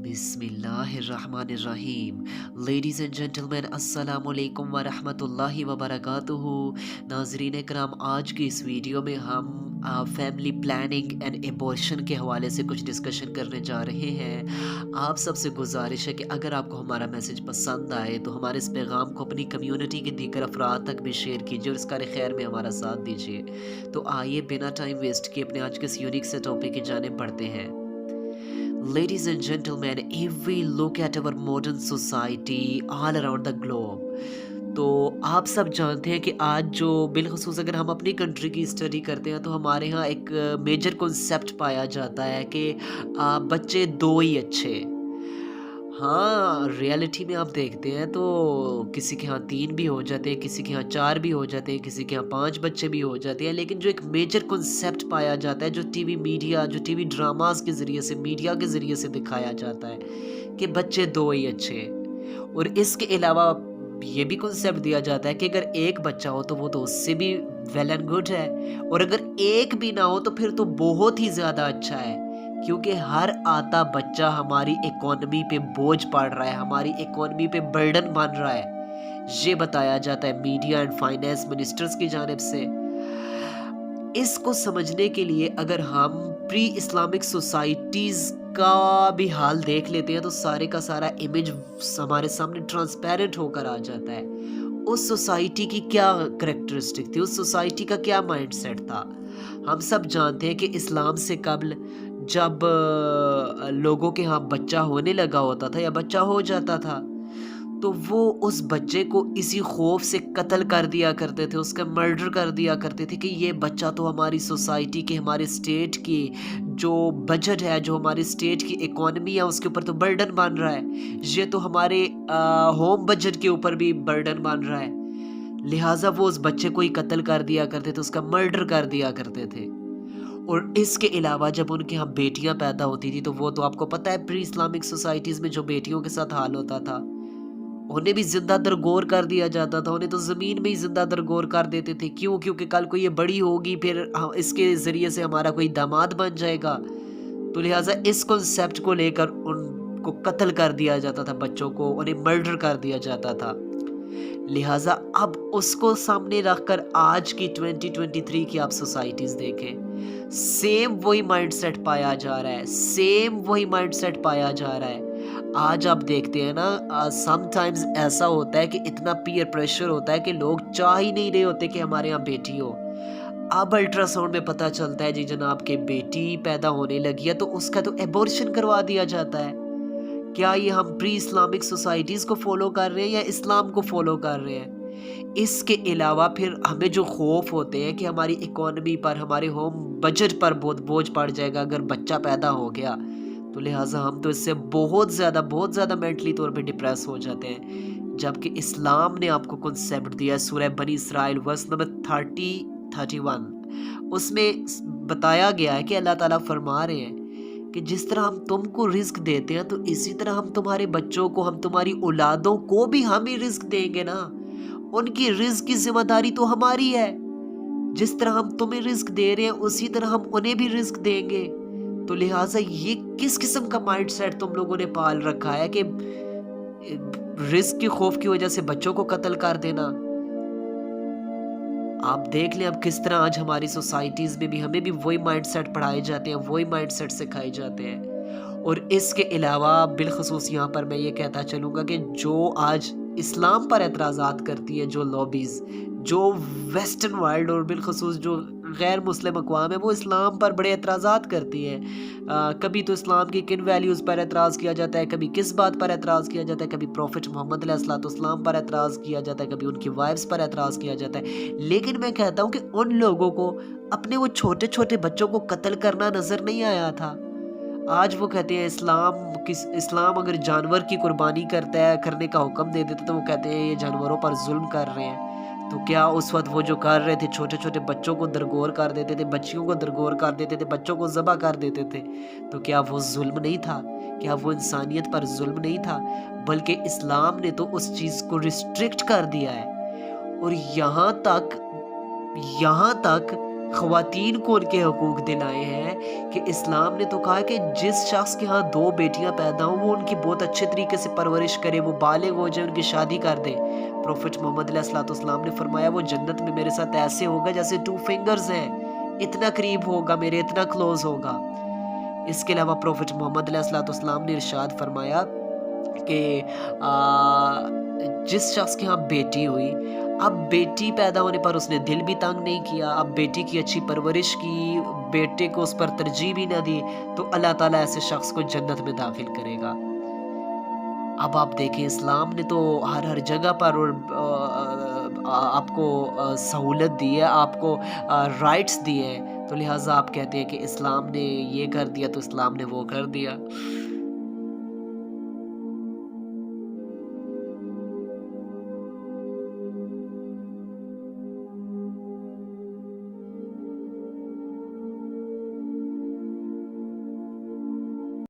बिस्मिल्लाहिर्रहमानिर्रहीम। Ladies and gentleman, अस्सलामुअलैकुम वरहमतुल्लाहि वबरकातुहू। नाज़रीन कराम, आज की इस वीडियो में हम फैमिली प्लानिंग एंड एबॉर्शन के हवाले से कुछ डिस्कशन करने जा रहे हैं। आप सबसे गुजारिश है कि अगर आपको हमारा मैसेज पसंद आए तो हमारे इस पैगाम को अपनी कम्युनिटी के दीगर अफराद तक भी शेयर कीजिए और इस कार खैर में हमारा साथ दीजिए। तो आइए बिना टाइम वेस्ट किए अपने आज के इस यूनिक से टॉपिक की जानिब बढ़ते हैं। Ladies and gentlemen, if we look at our modern society all around the globe, तो आप सब जानते हैं कि आज जो बिलखसूस अगर हम अपनी कंट्री की स्टडी करते हैं तो हमारे यहाँ एक मेजर कॉन्सेप्ट पाया जाता है कि बच्चे दो ही अच्छे। हाँ, रियलिटी में आप देखते हैं तो किसी के यहाँ 3 भी हो जाते हैं, किसी के यहाँ 4 भी हो जाते हैं, किसी के यहाँ 5 बच्चे भी हो जाते हैं। लेकिन जो एक मेजर कॉन्सेप्ट पाया जाता है, जो टीवी मीडिया, जो टीवी ड्रामास के ज़रिए से, मीडिया के ज़रिए से दिखाया जाता है कि बच्चे 2 ही अच्छे हैं। और इसके अलावा ये भी कॉन्सेप्ट दिया जाता है कि अगर एक बच्चा हो तो वो तो उससे भी वेल एंड गुड है, और अगर एक भी ना हो तो फिर तो बहुत ही ज़्यादा अच्छा है, क्योंकि हर आता बच्चा हमारी इकोनॉमी पे बोझ पड़ रहा है, हमारी इकोनॉमी पे बर्डन बन रहा है। ये बताया जाता है मीडिया एंड फाइनेंस मिनिस्टर्स की जानिब से। इसको समझने के लिए अगर हम प्री इस्लामिक सोसाइटीज़ का भी हाल देख लेते हैं तो सारे का सारा इमेज हमारे सामने ट्रांसपेरेंट होकर आ जाता है। उस सोसाइटी की क्या करेक्टरिस्टिक थी, उस सोसाइटी का क्या माइंडसेट था। हम सब जानते हैं कि इस्लाम से कबल जब लोगों के यहाँ बच्चा होने लगा होता था या बच्चा हो जाता था तो वो उस बच्चे को इसी खौफ से कत्ल कर दिया करते थे, उसका मर्डर कर दिया करते थे कि ये बच्चा तो हमारी सोसाइटी की, हमारे स्टेट की जो बजट है, जो हमारी स्टेट की इकोनॉमी है उसके ऊपर तो बर्डन बन रहा है, ये तो हमारे होम बजट के ऊपर भी बर्डन बन रहा है। लिहाजा वो उस बच्चे को ही कत्ल कर दिया करते थे, उसका मर्डर कर दिया करते थे। और इसके अलावा जब उनके यहाँ बेटियां पैदा होती थी तो वो तो आपको पता है प्री इस्लामिक सोसाइटीज़ में जो बेटियों के साथ हाल होता था, उन्हें भी ज़िंदा दरगोर कर दिया जाता था, उन्हें तो ज़मीन में ही ज़िंदा दरगोर कर देते थे। क्यों? क्योंकि कल को ये बड़ी होगी, फिर इसके ज़रिए से हमारा कोई दामाद बन जाएगा। तो लिहाजा इस कॉन्सेप्ट को लेकर उनको कत्ल कर दिया जाता था, बच्चों को उन्हें मर्डर कर दिया जाता था। लिहाजा अब उसको सामने रखकर आज की 2023 की आप सोसाइटीज़ देखें, सेम वही माइंडसेट पाया जा रहा है, सेम वही माइंडसेट पाया जा रहा है। आज आप देखते हैं ना, समटाइम्स ऐसा होता है कि इतना पीयर प्रेशर होता है कि लोग चाह ही नहीं रहे होते कि हमारे यहाँ बेटी हो। अब अल्ट्रासाउंड में पता चलता है जी जनाब के बेटी पैदा होने लगी है, तो उसका तो एबॉर्शन करवा दिया जाता है। क्या ये हम प्री इस्लामिक सोसाइटीज़ को फॉलो कर रहे हैं या इस्लाम को फॉलो कर रहे हैं? इसके अलावा फिर हमें जो खौफ होते हैं कि हमारी इकोनॉमी पर, हमारे होम बजट पर बहुत बोझ पड़ जाएगा अगर बच्चा पैदा हो गया, तो लिहाजा हम तो इससे बहुत ज़्यादा मेंटली तौर पे डिप्रेस हो जाते हैं। जबकि इस्लाम ने आपको कॉन्सेप्ट दिया है, सूरह बनी इसराइल वर्स नंबर 31, उसमें बताया गया है कि अल्लाह ताला फरमा रहे हैं कि जिस तरह हम तुमको रिस्क देते हैं तो इसी तरह हम तुम्हारे बच्चों को, हम तुम्हारी औलादों को भी हम ही रिस्क देंगे ना। उनकी रिस्क की जिम्मेदारी तो हमारी है। जिस तरह हम तुम्हें रिस्क दे रहे हैं उसी तरह हम उन्हें भी रिस्क देंगे। तो लिहाजा ये किस किस्म का माइंडसेट तुम लोगों ने पाल रखा है कि रिस्क के खौफ की वजह से बच्चों को कत्ल कर देना। आप देख लें अब किस तरह आज हमारी सोसाइटीज़ में भी हमें भी वही माइंडसेट पढ़ाए जाते हैं, वही माइंडसेट सिखाए जाते हैं। और इसके अलावा बिलखसूस यहाँ पर मैं ये कहता चलूँगा कि जो आज इस्लाम पर एतराज़ात करती है जो लॉबीज़, जो वेस्टर्न वर्ल्ड और बिलखसूस जो गैर मुस्लिम अक़वाम है, वो इस्लाम पर बड़े एतराज़ात करती हैं। कभी तो इस्लाम की किन वैल्यूज़ पर एतराज़ किया जाता है, कभी किस बात पर एतराज़ किया जाता है, कभी प्रॉफिट मोहम्मद अलैहिस्सलाम पर एतराज़ किया जाता है, कभी उनकी वाइफ्स पर एतराज़ किया जाता है। लेकिन मैं कहता हूँ कि उन लोगों को अपने वो छोटे छोटे बच्चों को कत्ल करना नज़र नहीं आया था। आज वो कहते हैं इस्लाम अगर जानवर की कुर्बानी करने का हुक्म दे देता तो वो कहते हैं ये जानवरों पर जुल्म कर रहे हैं। तो क्या उस वक्त वो जो कर रहे थे, छोटे छोटे बच्चों को दरगोर कर देते थे, बच्चियों को दरगोर कर देते थे, बच्चों को ज़बह कर देते थे, तो क्या वो जुल्म नहीं था? क्या वो इंसानियत पर जुल्म नहीं था? बल्कि इस्लाम ने तो उस चीज़ को रिस्ट्रिक्ट कर दिया है। और यहाँ तक خواتین کو ان کے حقوق دلائے ہیں کہ اسلام نے تو کہا کہ جس شخص کے ہاں 2 بیٹیاں پیدا ہوں وہ ان کی بہت اچھے طریقے سے پرورش کرے، وہ بالغ ہو جائے، ان کی شادی کر دے۔ پروفٹ محمد علیہ السلام نے فرمایا وہ جنت میں میرے ساتھ ایسے ہوگا جیسے 2 فنگرز ہیں، اتنا قریب ہوگا، میرے اتنا کلوز ہوگا۔ اس کے علاوہ پروفٹ محمد علیہ السلام نے ارشاد فرمایا کہ جس شخص کے ہاں بیٹی ہوئی، اب بیٹی پیدا ہونے پر اس نے دل بھی تنگ نہیں کیا، اب بیٹی کی اچھی پرورش کی، بیٹے کو اس پر ترجیح بھی نہ دی، تو اللہ تعالیٰ ایسے شخص کو جنت میں داخل کرے گا۔ اب آپ دیکھیں اسلام نے تو ہر جگہ پر آپ کو سہولت دی ہے، آپ کو رائٹس دیے ہیں، تو لہٰذا آپ کہتے ہیں کہ اسلام نے یہ کر دیا تو اسلام نے وہ کر دیا۔